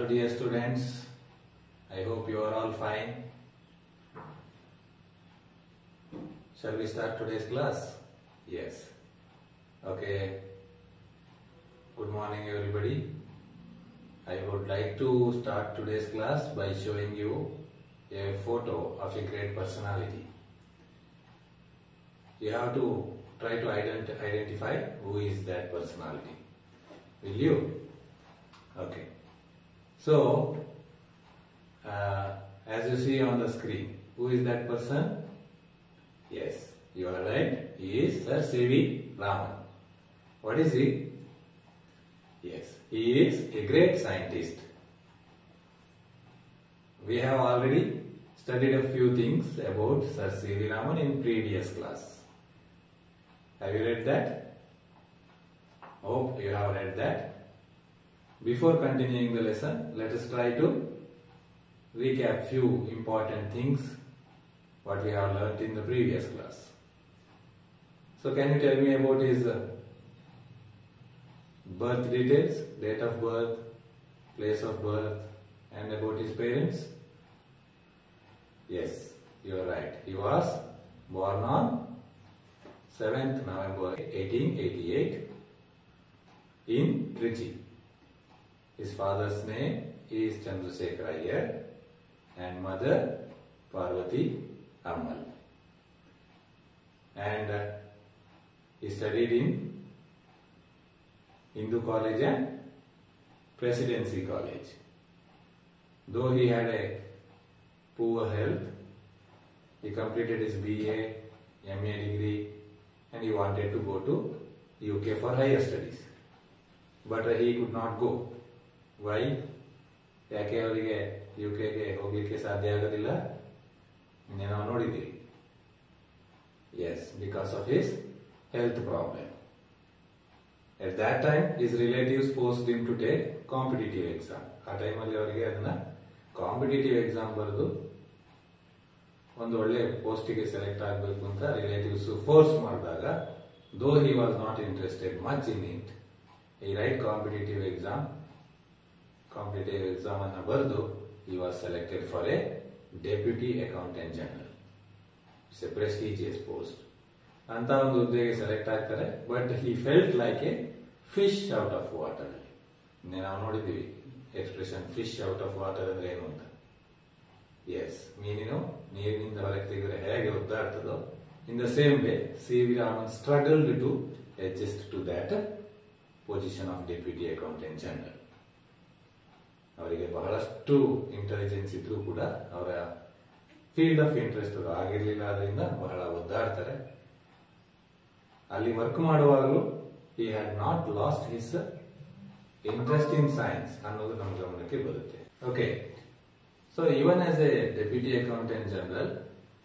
Dear students, I hope you are all fine. Shall we start today's class? Yes. Okay. Good morning everybody. I would like to start today's class by showing you a photo of a great personality. You have to try to identify who is that personality. Will you? Okay. So, as you see on the screen, who is that person? Yes, you are right. He is Sir C.V. Raman. What is he? Yes, he is a great scientist. We have already studied a few things about Sir C.V. Raman in previous class. Have you read that? Hope you have read that. Before continuing the lesson, let us try to recap few important things what we have learnt in the previous class. So can you tell me about his birth details, date of birth, place of birth and about his parents? Yes, you are right. He was born on 7th November 1888 in Trichy. His father's name is Chandrasekhar Iyer and mother Parvati Ammal. And he studied in Hindu College and Presidency College. Though he had a poor health, he completed his BA, MA degree and he wanted to go to UK for higher studies. But he could not go. Why? ಯಾಕೆ ಅವರಿಗೆ ಯುಕೆಗೆ ಹೋಗ್ಲಿಕ್ಕೆ ಸಾಧ್ಯ ಆಗೋದಿಲ್ಲ? ನಾವು ನೋಡಿದ್ದೀವಿ. Yes, because of his health problem. At that time, his relatives forced him to take competitive exam. ಆ ಟೈಮಲ್ಲಿ ಅವರಿಗೆ ಅದನ್ನ ಕಾಂಪಿಟೇಟಿವ್ ಎಕ್ಸಾಮ್ ಬರೆದು ಒಂದು ಒಳ್ಳೆ ಪೋಸ್ಟಿಗೆ ಸೆಲೆಕ್ಟ್ ಆಗಬೇಕು ಅಂತ ರಿಲೇಟಿವ್ಸ್ ಫೋರ್ಸ್ ಮಾಡಿದಾಗ, ದೋ he was not interested much in it, ಈ ರೈಟ್ ಕಾಂಪಿಟೇಟಿವ್ ಎಕ್ಸಾಮ್ ಅನ್ನು ಬರೆದು he was selected for a deputy accountant general. It's a prestigious post. ಅಂತ ಒಂದು ಹುದ್ದೆಗೆ ಸೆಲೆಕ್ಟ್ ಆಗ್ತಾರೆ. But he felt like a fish out of water. ನಾವು ನೋಡಿದ್ದೀವಿ expression fish out of water ಅಂದ್ರೆ ಏನು ಅಂತ. ಎಸ್, ಮೀನಿನ ನೀರಿನಿಂದ ಹೊರಗೆ ತೆಗೆದ್ರೆ ಹೇಗೆ ಒದ್ದಾಡ್ತದೋ, in the same way C.V. Raman struggled to adjust to that position of deputy accountant general. ಅವರಿಗೆ ಬಹಳಷ್ಟು ಇಂಟೆಲಿಜೆನ್ಸ್ ಇದ್ರೂ ಕೂಡ ಅವರ ಫೀಲ್ಡ್ ಆಫ್ ಇಂಟ್ರೆಸ್ಟ್ ಆಗಿರ್ಲಿಲ್ಲ, ಅದರಿಂದ ಬಹಳ ಒದ್ದಾಡ್ತಾರೆ. ಅಲ್ಲಿ ವರ್ಕ್ ಮಾಡುವಾಗಲೂ he had not lost his interest in science ಅನ್ನೋದು ನಮ್ಮ ಗಮನಕ್ಕೆ ಬರುತ್ತೆ. Okay, so even as a deputy accountant general,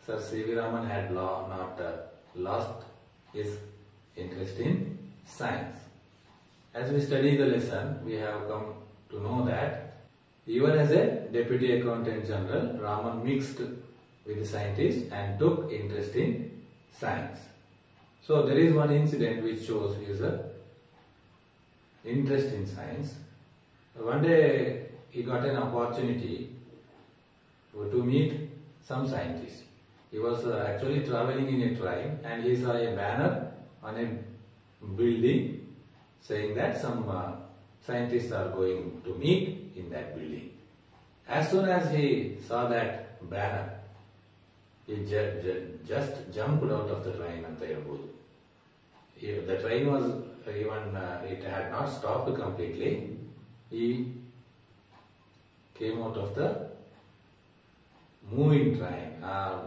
Sir C.V. Raman had not lost his interest in science. As we study the lesson, we have come to know that even as a deputy accountant general, Raman mixed with the scientists and took interest in science. So there is one incident which shows his interest in science. One day he got an opportunity to meet some scientists. He was actually traveling in a train and he saw a banner on a building saying that some scientists are going to meet in that building. As soon as he saw that banner, he just jumped out of the train anta helbodu. The train was even it had not stopped completely. He came out of the moving train.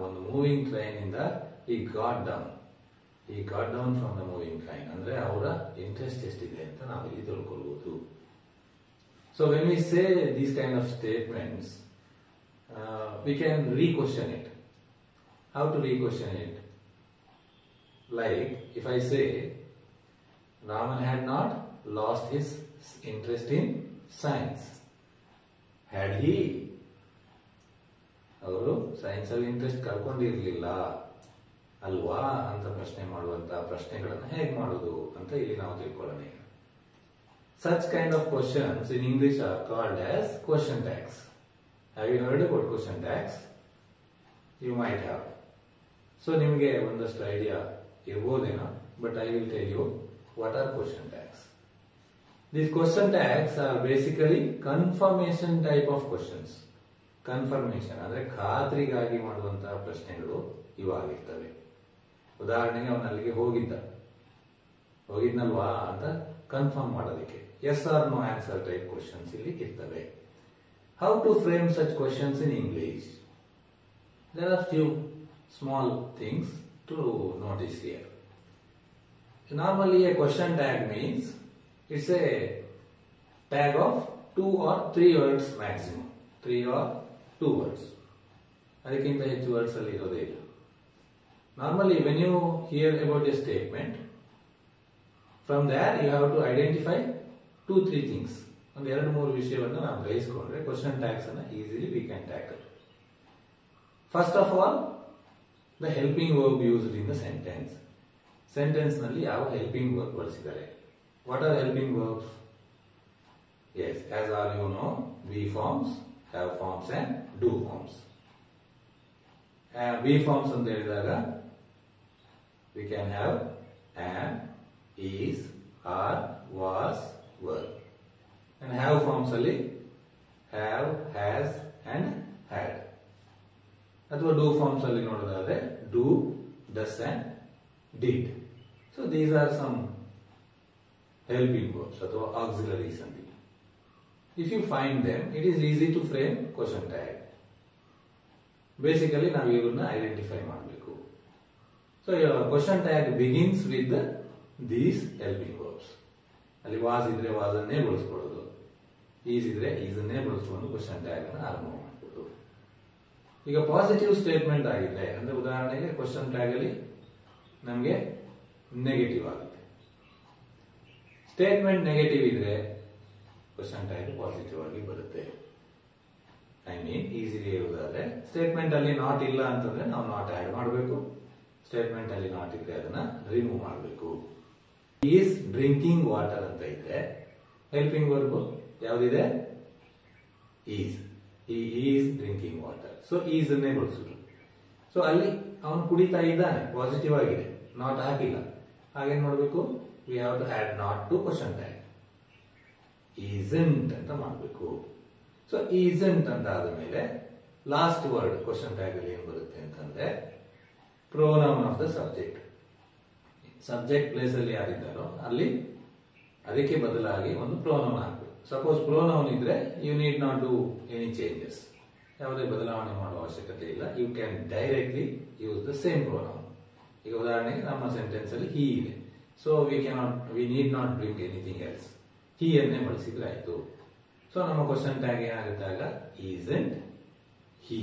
One moving train inda he got down. He got down from the moving train. Andre avara interest ಎಷ್ಟಿದೆ ಅಂತ ನಾವು ಇಲ್ಲಿ ತಿಳ್ಕೊಳ್ಳಬಹುದು. So when we say these kind of statements, we can re-question it. How to re-question it? Like if I say Raman had not lost his interest in science. Had he? ಅವರು science ಅಲ್ಲಿ interest ಕಳ್ಕೊಂಡಿರ್ಲಿಲ್ಲ ಅಲ್ವಾ ಅಂತ ಪ್ರಶ್ನೆ ಮಾಡುವಂತ ಪ್ರಶ್ನೆಗಳನ್ನು ಹೇಗೆ ಮಾಡೋದು ಅಂತ ಇಲ್ಲಿ ನಾವು ತಿಳ್ಕೊಳ್ಳೋಣ. Such kind of questions in English are called as question tags. Have you heard about question tags? You might have. So ನಿಮಗೆ ಒಂದಷ್ಟು idea ಇರಬಹುದೇನೋ, but I will tell you what are question tags. These question tags are basically confirmation type of questions. Confirmation ಅಂದ್ರೆ ಖಾತ್ರಿಗಾಗಿ ಮಾಡುವಂತಹ ಪ್ರಶ್ನೆಗಳು ಇವಾಗಿರ್ತವೆ. ಉದಾಹರಣೆಗೆ ಅವನು ಅಲ್ಲಿಗೆ ಹೋಗಿದ್ನಲ್ವಾ ಅಂತ confirm ಮಾಡೋದಕ್ಕೆ yes or no answer type questions ಇಲ್ಲಿ ಇರ್ತವೆ. How to frame such questions in English? There are few small things to notice here. Normally a question tag means it's a tag of 2 or 3 words maximum. 3 or 2 words. ಅದಕ್ಕಿಂತ ಹೆಚ್ಚು words ಅಲ್ಲಿ ಇರೋದೇ ಇಲ್ಲ. Normally when you hear about a statement, from there you have to identify 2-3 things. ಒಂದು 2-3 ವಿಷಯವನ್ನು ನಾವು ಗ್ರಹಿಸಿಕೊಂಡ್ರೆ question tags ಅನ್ನು easily we can tackle. First of all, the helping verb used in the sentence. Sentence ನಲ್ಲಿ ಯಾವ helping verb ಬಳಸಿದ್ದಾರೆ? What are helping verbs? Yes, as all you know, be forms, have forms and do forms. Be forms ಅಂತ ಹೇಳಿದಾಗ we can have am, is, are, was, were. And have forms ಅಲ್ಲಿ have, has and had. ಅಥವಾ do forms ಅಲ್ಲಿ ನೋಡೋದಾದ್ರೆ do, does and did. So these are some helping verbs ಅಥವಾ auxiliaries ಅಂತ. If you find them, it is easy to frame question tag. Basically ನಾವು ಇವನ್ನ identify ಮಾಡಬೇಕು. So question tag begins with these helping verbs. ಅಲ್ಲಿ was ಇದ್ರೆ was ಅನ್ನೇ ಬಳಸ್ಕೊಳ್ಳೋದು, is ಇದ್ರೆ ಈಸನ್ನೇ ಬಳಸ್ಕೊಂಡು ಕ್ವಶನ್ ಟ್ಯಾಗ್ ಅನ್ನು ಆರಂಭ ಮಾಡಬಹುದು. ಈಗ ಪಾಸಿಟಿವ್ ಸ್ಟೇಟ್ಮೆಂಟ್ ಆಗಿದ್ರೆ, ಅಂದ್ರೆ ಉದಾಹರಣೆಗೆ ಕ್ವಶನ್ ಟ್ಯಾಗ್ ಅಲ್ಲಿ ನಮಗೆ ನೆಗೆಟಿವ್ ಆಗುತ್ತೆ. ಸ್ಟೇಟ್ಮೆಂಟ್ ನೆಗೆಟಿವ್ ಇದ್ರೆ ಕ್ವಶನ್ ಟ್ಯಾಗ್ ಪಾಸಿಟಿವ್ ಆಗಿ ಬರುತ್ತೆ. ಐ ಮೀನ್ ಈಸಿಲಿ ಹೇಳುವುದಾದ್ರೆ, ಸ್ಟೇಟ್ಮೆಂಟ್ ಅಲ್ಲಿ ನಾಟ್ ಇಲ್ಲ ಅಂತಂದ್ರೆ ನಾವು ನಾಟ್ ಆಡ್ ಮಾಡಬೇಕು. ಸ್ಟೇಟ್ಮೆಂಟ್ ಅಲ್ಲಿ ನಾಟ್ ಇದ್ರೆ ಅದನ್ನ ರಿಮೂವ್ ಮಾಡಬೇಕು. ಈಸ್ ಡ್ರಿಂಕಿಂಗ್ ವಾಟರ್ ಅಂತ ಇದ್ರೆ ಹೆಲ್ಪಿಂಗ್ ವರ್ಬ್ ಯಾವ್ದಿದೆ? ಈಸ್. ಈ is drinking water. So is ಅನ್ನೇ ಬಳಸುದು. ಸೊ ಅಲ್ಲಿ ಅವನು ಕುಡಿತಾ ಇದ್ದಾನೆ, ಪಾಸಿಟಿವ್ ಆಗಿದೆ, ನಾಟ್ ಹಾಕಿಲ್ಲ. ಹಾಗೇನ್ ಮಾಡಬೇಕು? We have to add not to question tag. Isn't ಅಂತ ಮಾಡಬೇಕು. ಸೊ ಈಸಂಟ್ ಅಂತ ಆದ್ಮೇಲೆ ಲಾಸ್ಟ್ ವರ್ಡ್ ಕ್ವಶನ್ ಟ್ಯಾಗ್ ಅಲ್ಲಿ ಏನ್ ಬರುತ್ತೆ ಅಂತಂದ್ರೆ pronoun of the subject. Subject place ಅಲ್ಲಿ ಯಾರಿದ್ದಾರೋ ಅಲ್ಲಿ ಅದಕ್ಕೆ ಬದಲಾಗಿ ಒಂದು ಪ್ರೋನೌನ್ ಹಾಕಬೇಕು. ಸಪೋಸ್ ಪ್ರೋನೌನ್ ಇದ್ರೆ you need not do any changes. ಯಾವುದೇ ಬದಲಾವಣೆ ಮಾಡುವ ಅವಶ್ಯಕತೆ ಇಲ್ಲ. You can directly use the same pronoun. ಈಗ ಉದಾಹರಣೆಗೆ ನಮ್ಮ ಸೆಂಟೆನ್ಸ್ ಅಲ್ಲಿ ಹಿ ಇದೆ. So we need not bring anything else. He ಅನ್ನೇ ಬಳಸಿದ್ರೆ ಆಯ್ತು. ಸೊ ನಮ್ಮ ಕ್ವಶನ್ ಟ್ಯಾಗ್ ಏನಾಗುತ್ತೆ ಆಗ? Isn't he.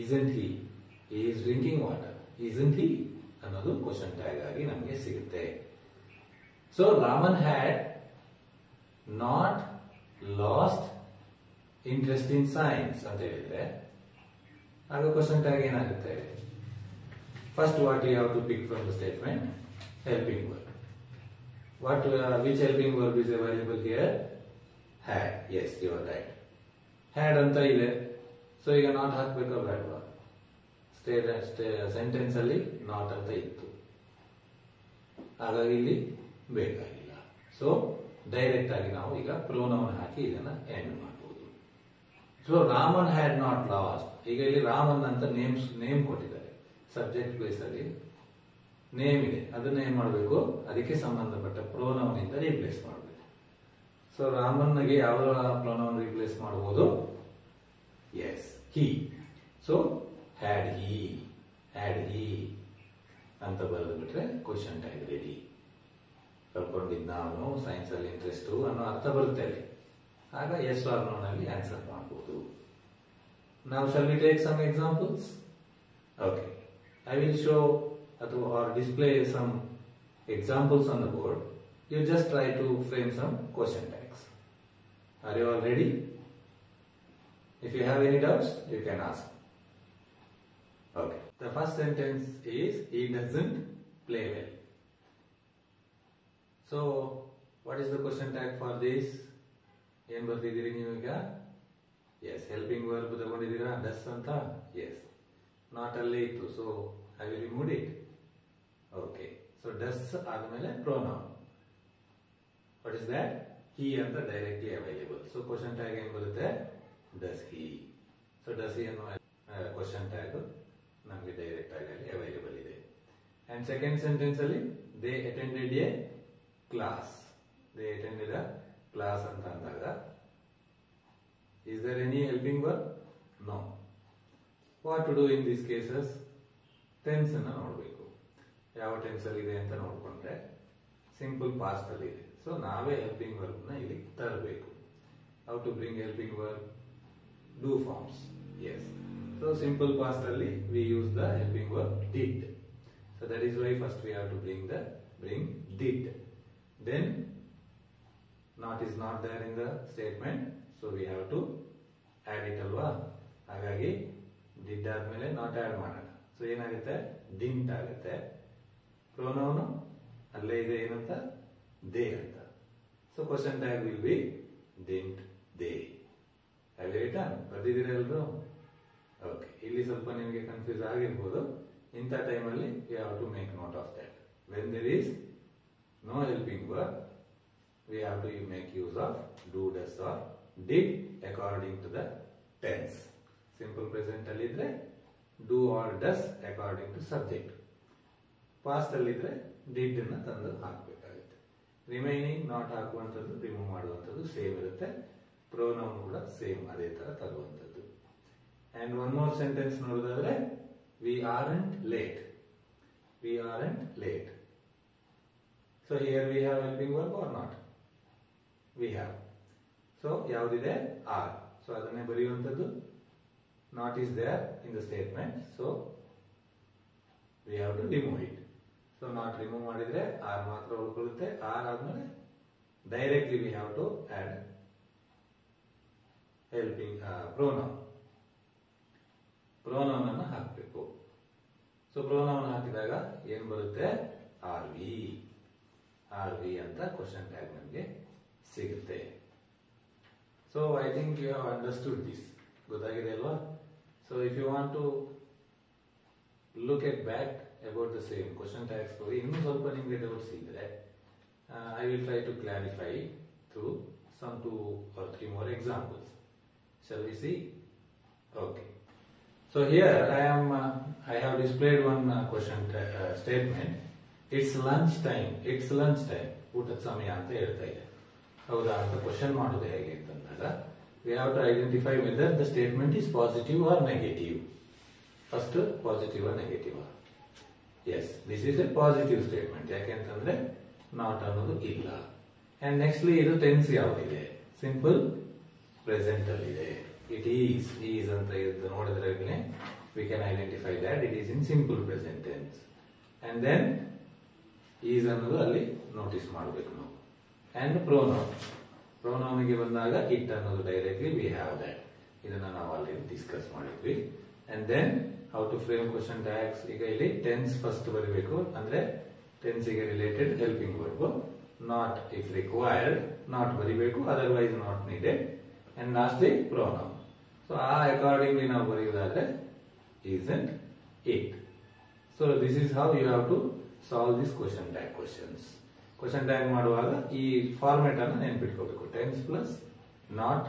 Isn't he is drinking water. Isn't he ಅನ್ನೋದು ಕ್ವಶನ್ ಟ್ಯಾಗ್ ಆಗಿ ನಮಗೆ ಸಿಗುತ್ತೆ. So Raman had not lost interest in science ಅಂತ ಹೇಳಿದ್ರೆ ಆಗ ಕ್ವಶನ್ ಟ್ಯಾಗ್ ಏನಾಗುತ್ತೆ? First what you have to pick from the statement? Helping verb. Which helping verb is available here? Had. Yes, you are right. Had ಅಂತ ಇದೆ. So ಈಗ not ಹಾಕ್ಬೇಕಾ ಬೇಡವಾ? Sentence ಅಲ್ಲಿ ನಾಟ್ ಅಂತ ಇತ್ತು, ಹಾಗಾಗಿ ಇಲ್ಲಿ ಬೇಕಾಗಿಲ್ಲ. ಸೊ ಡೈರೆಕ್ಟ್ ಆಗಿ ನಾವು ಈಗ ಪ್ರೋನೌನ್ ಹಾಕಿ ಇದನ್ನ ಎಂಡ್ ಮಾಡಬಹುದು. So Raman had not last. ಈಗ ಇಲ್ಲಿ ರಾಮನ್ ಅಂತ ನೇಮ್ ಕೊಟ್ಟಿದ್ದಾರೆ. ಸಬ್ಜೆಕ್ಟ್ ಪ್ಲೇಸ್ ಅಲ್ಲಿ ನೇಮ್ ಇದೆ. ಅದನ್ನ ಏನ್ ಮಾಡಬೇಕು? ಅದಕ್ಕೆ ಸಂಬಂಧಪಟ್ಟ ಪ್ರೋನೌನ್ ಇಂದ ರೀಪ್ಲೇಸ್ ಮಾಡಬೇಕು. ಸೊ ರಾಮನ್ಗೆ ಯಾವ ಪ್ರೋನೌನ್ ರೀಪ್ಲೇಸ್ ಮಾಡಬಹುದು? Yes, he. So had he ಅಂತ ಬರೆದು ಬಿಟ್ರೆ ಕ್ವಶನ್ ಟ್ಯಾಗ್ ರೆಡಿ. ಕಲ್ಕೊಂಡಿದ್ದ ನಾವು ಸೈನ್ಸ್ ಅಲ್ಲಿ ಇಂಟ್ರೆಸ್ಟ್ ಅನ್ನೋ ಅರ್ಥ ಬರುತ್ತೇವೆ. ಆಗ ಎಸ್ ಆರ್ ನೋ ನಲ್ಲಿ ಆನ್ಸರ್ ಮಾಡಬಹುದು. ನಾವು shall we take some examples? Okay, I will show ಅಥವಾ or display some examples on the board. You just try to frame some question tags. Are you all ready? If you have any doubts, you can ask. Okay. The first sentence is he doesn't play well. So what is the question tag for this? ಏನ್ ಬರ್ತಿದ್ದೀರಿ ನೀವೀಗ? Yes, helping verb ತಗೊಂಡಿದ್ದೀರಾ does ಅಂತ. Yes, not ಅಲ್ಲೇ ಇತ್ತು, so I will remove it. Okay, so does ಆದ್ಮೇಲೆ pronoun. What is that? He ಅಂತ directly available. So question tag ಏನ್ ಬರುತ್ತೆ? Does he. So does he ಅನ್ನೋ ಕ್ವಶನ್ ಟ್ಯಾಗ್ ನಮಗೆ ಡೈರೆಕ್ಟ್ ಆಗಿ ಅಲ್ಲಿ ಅವೈಲೇಬಲ್ ಇದೆ. ಅಂಡ್ ಸೆಕೆಂಡ್ ಸೆಂಟೆನ್ಸ್ ಅಲ್ಲಿ they attended a class. They attended a class ಅಂತ ಅಂದಾಗ is there any helping verb? No. What to do in these cases? Tense ಅನ್ನ ನೋಡಬೇಕು. ಯಾವ ಟೆನ್ಸ್ ಅಲ್ಲಿ ಇದೆ ಅಂತ ನೋಡ್ಕೊಂಡ್ರೆ ಸಿಂಪಲ್ ಪಾಸ್ಟ್ ಅಲ್ಲಿ ಇದೆ. ಸೊ ನಾವೇ ಹೆಲ್ಪಿಂಗ್ ವರ್ಬ್ ನ ಇಲ್ಲಿ ತರಬೇಕು. How to bring helping verb? Do forms. Yes, so simple past ಅಲ್ಲಿ we use the helping verb did. So that is why first we have to bring did. Then not is not there in the statement, so we have to add it ಅಲ್ವಾ. ಹಾಗಾಗಿ did ಆದ್ಮೇಲೆ not add ಮಾಡೋಣ. So ಏನಾಗುತ್ತೆ? Didn't ಆಗುತ್ತೆ. Pronoun ಅಲ್ಲೇ ಇದೆ, ಏನಂತ? They ಅಂತ. So question tag will be didn't they. Have you written? ಬರ್ದಿದ್ದೀರಾ ಎಲ್ರು? ಓಕೆ, ಇಲ್ಲಿ ಸ್ವಲ್ಪ ನಿಮಗೆ ಕನ್ಫ್ಯೂಸ್ ಆಗಿರ್ಬೋದು. ಇಂಥ ಟೈಮಲ್ಲಿ you have to make note of that. When there is no helping verb, we have to make use of do, does or did according to the tense. Simple present ಅಲ್ಲಿ ಇದ್ರೆ do or does according to subject. Past ಅಲ್ಲಿ ಇದ್ರೆ did ಅನ್ನ ತಂದು ಹಾಕಬೇಕಾಗುತ್ತೆ. Remaining not ಹಾಕುವಂಥದ್ದು, remove ಮಾಡುವಂಥದ್ದು same ಇರುತ್ತೆ. ಪ್ರೊನೌನ್ ಕೂಡ ಸೇಮ್ ಅದೇ ತರ ತರುವಂಥದ್ದು. ಅಂಡ್ ಒನ್ ಮೋರ್ ಸೆಂಟೆನ್ಸ್ ನೋಡೋದಾದ್ರೆ we aren't late. We aren't late. So here we have helping verb or not? We have. So ಯಾವುದಿದೆ? ಆರ್. ಸೊ ಅದನ್ನೇ ಬರೆಯುವಂಥದ್ದು. Not is there in the statement, so we have to remove it. So not remove ಮಾಡಿದ್ರೆ are ಮಾತ್ರ ಉಳ್ಕೊಳ್ಳುತ್ತೆ. Are ಆದ್ಮೇಲೆ directly we have to add helping pronoun. Pronoun ಅನ್ನು ಹಾಕಬೇಕು. So pronoun ಹಾಕಿದಾಗ ಏನ್ ಬರುತ್ತೆ? ಆರ್ ವಿ ಅಂತ ಕ್ವಶನ್ ಟ್ಯಾಗ್ ನಮಗೆ ಸಿಗುತ್ತೆ. So I think you have understood this. ಗೊತ್ತಾಗಿದೆ ಅಲ್ವಾ? So if you want to look at back about the same question tags ಬಗ್ಗೆ ಇನ್ನೂ ಸ್ವಲ್ಪ ನಿಮಗೆ ಡೌಟ್ಸ್ ಇದ್ರೆ I will try to clarify through some 2 or 3 more examples. Shall we see? Okay. So here I have displayed one question statement. It's lunch time. It's lunch time. ಊಟದ ಸಮಯ ಅಂತ ಹೇಳ್ತಾ ಇದೆ. ಹೌದಾ ಅಂತ ಕ್ವಶನ್ ಮಾಡೋದು ಹೇಗೆ ಅಂತಂದಾಗ we have to identify whether the statement is positive or negative. First, positive or negative. Yes, this is a positive statement. ಯಾಕೆಂತಂದ್ರೆ not ಅನ್ನೋದು ಇಲ್ಲ. And nextly ಇದು tense ಯಾವುದಿದೆ? Simple present ಅಲ್ಲಿ ಇದೆ. It is ಅಂತ ಇದು ನೋಡಿದ್ರೆ we can identify that it is in simple present tense. And then is ಅನ್ನೋದು ಅಲ್ಲಿ ನೋಟಿಸ್ ಮಾಡಬೇಕು ನಾವು. And pronoun ಗೆ ಬಂದಾಗ it ಅನ್ನೋದು ಡೈರೆಕ್ಟ್ಲಿ we have that. ಇದನ್ನ ನಾವು ಆಲ್ರೆಡಿ ಡಿಸ್ಕಸ್ ಮಾಡಿದ್ವಿ. And then how to frame question tags. ಈಗ ಇಲ್ಲಿ tense ಫಸ್ಟ್ ಬರಬೇಕು, ಅಂದ್ರೆ tense ಗೆ related helping verb. Not if required, not ಬರಿಬೇಕು, otherwise not needed. And lastly pronoun. So accordingly ನಾವು ಬರೆಯುವುದಾದ್ರೆ isn't it. So this is how you have to solve this question tag questions. Question tag ಮಾಡುವಾಗ ಈ format ಅನ್ನು ನೆನಪಿಟ್ಕೋಬೇಕು. tense plus not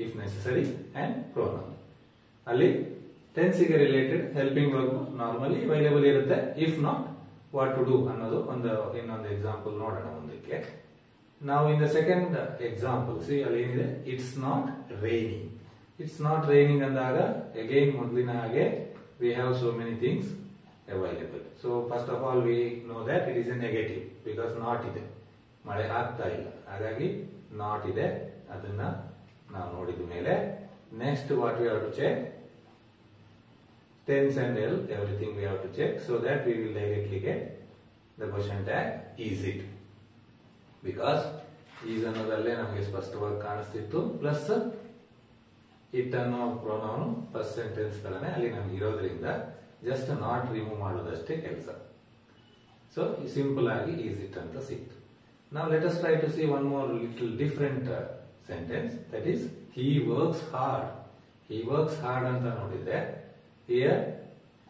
if necessary and pronoun. ಅಲ್ಲಿ tense ಗೆ related helping verb normally available ಇರುತ್ತೆ. If not what to do ಅನ್ನೋದು ಇನ್ನೊಂದು example ನೋಡೋಣ ಮುಂದಕ್ಕೆ. ನಾವು in the second example C ಅಲ್ಲಿ ಏನಿದೆ, it's not raining. It's not raining ಅಂದಾಗ ಅಗೈನ್ ಮೊದಲಿನ ಹಾಗೆ we have so many things available. So first of all we know that it is a negative because not ಇದೆ, ಮಳೆ ಆಗ್ತಾ ಇಲ್ಲ, ಹಾಗಾಗಿ ನಾಟ್ ಇದೆ. ಅದನ್ನ ನಾವು ನೋಡಿದ ಮೇಲೆ next what we have to check, tense and L, everything we have to check so that we will directly get the question tag is it. Because is ಅನ್ನೋದಲ್ಲೇ ನಮಗೆ ಸ್ಪಷ್ಟವಾಗಿ ಕಾಣಿಸ್ತಿತ್ತು, ಪ್ಲಸ್ ಇಟ್ ಅನ್ನೋ ಪ್ರೊನೌನ್ ಫಸ್ಟ್ ಸೆಂಟೆನ್ಸ್ ತರನೇ ಅಲ್ಲಿ ನಮ್ಗೆ ಇರೋದ್ರಿಂದ just not remove ಮಾಡೋದಷ್ಟೇ ಕೆಲಸ. So simple ಆಗಿ is it ಅಂತ ಸಿಕ್ತು. Now let us try to see one more little different sentence, that is he works hard. He works hard ಅಂತ ನೋಡಿದ್ರೆ here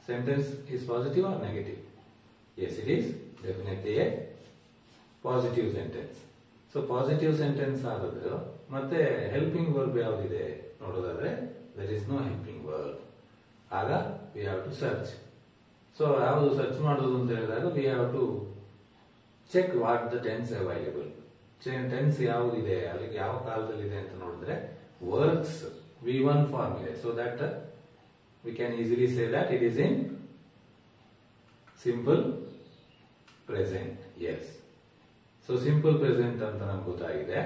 sentence is positive or negative? Yes, it is definitely a positive sentence. So positive sentence ಆಗೋದು ಮತ್ತೆ helping verb ಯಾವುದಿದೆ ನೋಡೋದಾದ್ರೆ there is no helping verb. ಆಗ we have to search. So ಯಾವುದು search ಮಾಡೋದು ಅಂತ ಹೇಳಿದಾಗ we have to check what the tense available. Tense ಯಾವುದಿದೆ, ಅಲ್ಲಿ ಯಾವ ಕಾಲದಲ್ಲಿದೆ ಅಂತ ನೋಡಿದ್ರೆ ವರ್ಕ್ಸ್ V1 form ಇದೆ. So that we can easily say that it is in simple present. Yes. So simple present ಅಂತ ನಮ್ಗೆ ಗೊತ್ತಾಗಿದೆ.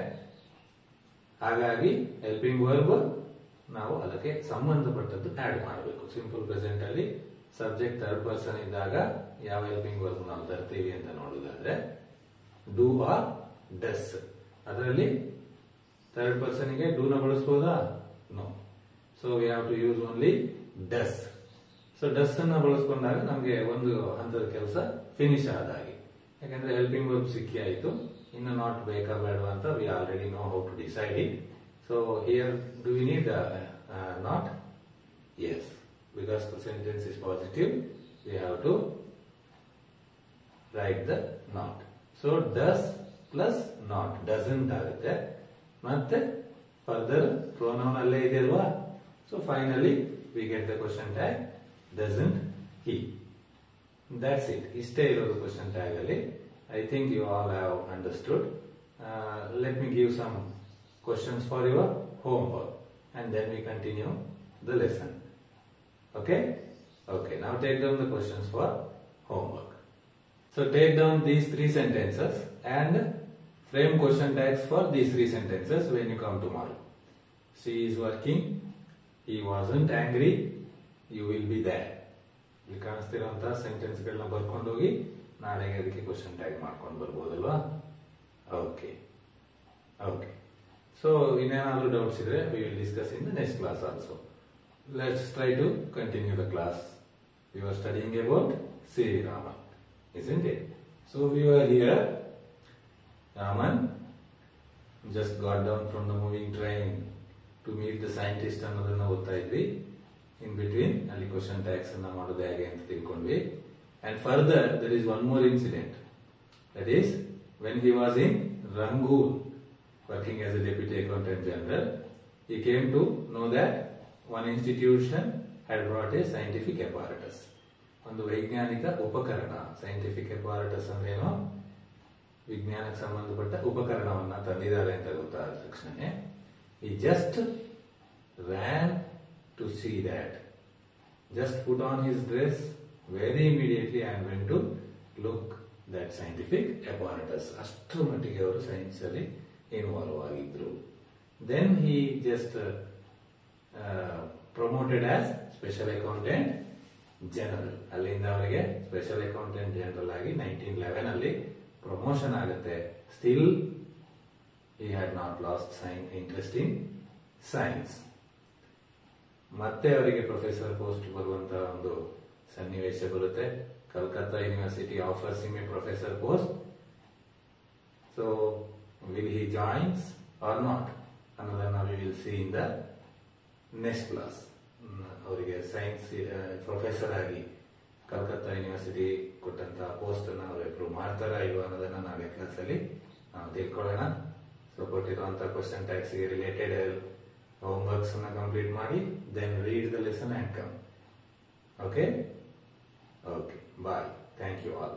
ಹಾಗಾಗಿ ಹೆಲ್ಪಿಂಗ್ ವರ್ಬ್ ನಾವು ಅದಕ್ಕೆ ಸಂಬಂಧಪಟ್ಟದ್ದು ಆಡ್ ಮಾಡಬೇಕು. ಸಿಂಪಲ್ ಪ್ರೆಸೆಂಟ್ ಅಲ್ಲಿ ಸಬ್ಜೆಕ್ಟ್ ಥರ್ಡ್ ಪರ್ಸನ್ ಇದ್ದಾಗ ಯಾವ ಹೆಲ್ಪಿಂಗ್ ವರ್ಬ್ ನಾವು ತರ್ತೀವಿ ಅಂತ ನೋಡೋದಾದ್ರೆ ಡೂ ಆರ್ ಡಸ್. ಅದರಲ್ಲಿ ಥರ್ಡ್ ಪರ್ಸನ್ ಗೆ ಡೂ ನ ಬಳಸಬಹುದಾ? No. So we have to use only does. So does ಅನ್ನ ಬಳಸ್ಕೊಂಡಾಗ ನಮಗೆ ಒಂದು ಹಂತದ ಕೆಲಸ ಫಿನಿಶ್ ಆದಾಗೆ. ಯಾಕಂದ್ರೆ ಹೆಲ್ಪಿಂಗ್ ವರ್ಬ್ ಸಿಕ್ಕಿ ಆಯ್ತು, ಇನ್ನು ನಾಟ್ ಬೇಕಾ ಬೇಡವಾ ಅಂತ we already know how to decide it. So here do we need not? Yes, because the sentence is positive, we have to write the not. So does plus not, doesn't ಆಗುತ್ತೆ. ಮತ್ತೆ further pronoun ಅಲ್ಲೇ ಇದೆ ಅಲ್ವಾ? So finally we get the question tag doesn't he. That's it. ಇಷ್ಟೇ ಇರೋದು question tag ಅಲ್ಲಿ. I think you all have understood. Let me give some questions for your homework and then we continue the lesson. Okay? Okay, now take down the questions for homework. So take down these three sentences and frame question tags for these three sentences when you come tomorrow. She is working, he wasn't angry, you will be there. ಇಲ್ಲಿ ಕಾಣಿಸ್ತಿರುವಂತಹ sentence ಗಳನ್ನ ಬರ್ಕೊಂಡು ಹೋಗಿ ನಾಳೆಗೆ ಅದಕ್ಕೆ question tag ಮಾಡ್ಕೊಂಡು ಬರ್ಬೋದಲ್ವಾ? Okay okay. So ಇನ್ನೇನಾದ್ರೂ doubts ಇದ್ರೆ we will discuss in the next class also. Let's try to continue the class. We were studying about Sri Raman, isn't it? So we were here. Raman just got down from the moving train to meet the scientist ಅನ್ನೋದನ್ನ ಓದ್ತಾ ಇದ್ವಿ. In between ಅಲ್ಲಿ question tags ಅನ್ನ ಮಾಡೋದು ಹೇಗೆ ಅಂತ ತಿಳ್ಕೊಂಡ್ವಿ. And further there is one more incident. That is when he was in Rangoon working as a deputy accountant general, he came to know that one institution had brought a scientific apparatus. ಒಂದು ವೈಜ್ಞಾನಿಕ ಉಪಕರಣ. Scientific ಅಪಾರಟಸ್ ಅಂದ್ರೆ ಏನು? ವಿಜ್ಞಾನಕ್ಕೆ ಸಂಬಂಧಪಟ್ಟ ಉಪಕರಣವನ್ನ ತಂದಿದ್ದಾರೆ ಅಂತ ಗೊತ್ತಾದ ತಕ್ಷಣ he just ran to see that. Just put on his dress very immediately and went to look that scientific apparatus. ಅಷ್ಟರ ಮಟ್ಟಿಗೆ ಅವರು ಸೈನ್ಸ್ ಅಲ್ಲಿ ಇನ್ವಾಲ್ವ್ ಆಗಿದ್ರು. Then he just promoted as special accountant general. ಅಲ್ಲಿಂದ ಅವರಿಗೆ ಸ್ಪೆಷಲ್ ಅಕೌಂಟೆಂಟ್ ಜನರಲ್ ಆಗಿ 1911 ಅಲ್ಲಿ promotion ಆಗುತ್ತೆ. Still he had not lost interest in science. ಮತ್ತೆ ಅವರಿಗೆ ಪ್ರೊಫೆಸರ್ ಪೋಸ್ಟ್ ಬರುವಂತ ಒಂದು ಸನ್ನಿವೇಶ ಬರುತ್ತೆ. Calcutta university offers him A professor post. So will he joins or not ಅನ್ನೋದನ್ನ we will see in the next class. ಅವರಿಗೆ ಸೈನ್ಸ್ ಪ್ರೊಫೆಸರ್ ಆಗಿ Calcutta university ಕೊಟ್ಟಂತ ಪೋಸ್ಟ್ ಅನ್ನ ಅವರು ಅಪ್ರೂವ್ ಮಾಡ್ತಾರಾ ಇಲ್ವಾ ಅನ್ನೋದನ್ನ ನಾಳೆ ಕ್ಲಾಸ್ ಅಲ್ಲಿ ನಾವು ತಿಳ್ಕೊಳ್ಳೋಣ. ಸೊ ಕೊಟ್ಟಿರುವಂತ ಕ್ವಶನ್ ಟ್ಯಾಗ್ಸ್ ಗೆ ರಿಲೇಟೆಡ್ ಹೋಮ್ವರ್ಕ್ಸ್ ಅನ್ನ ಕಂಪ್ಲೀಟ್ ಮಾಡಿ then read the lesson and come. Okay okay bye. Thank you all.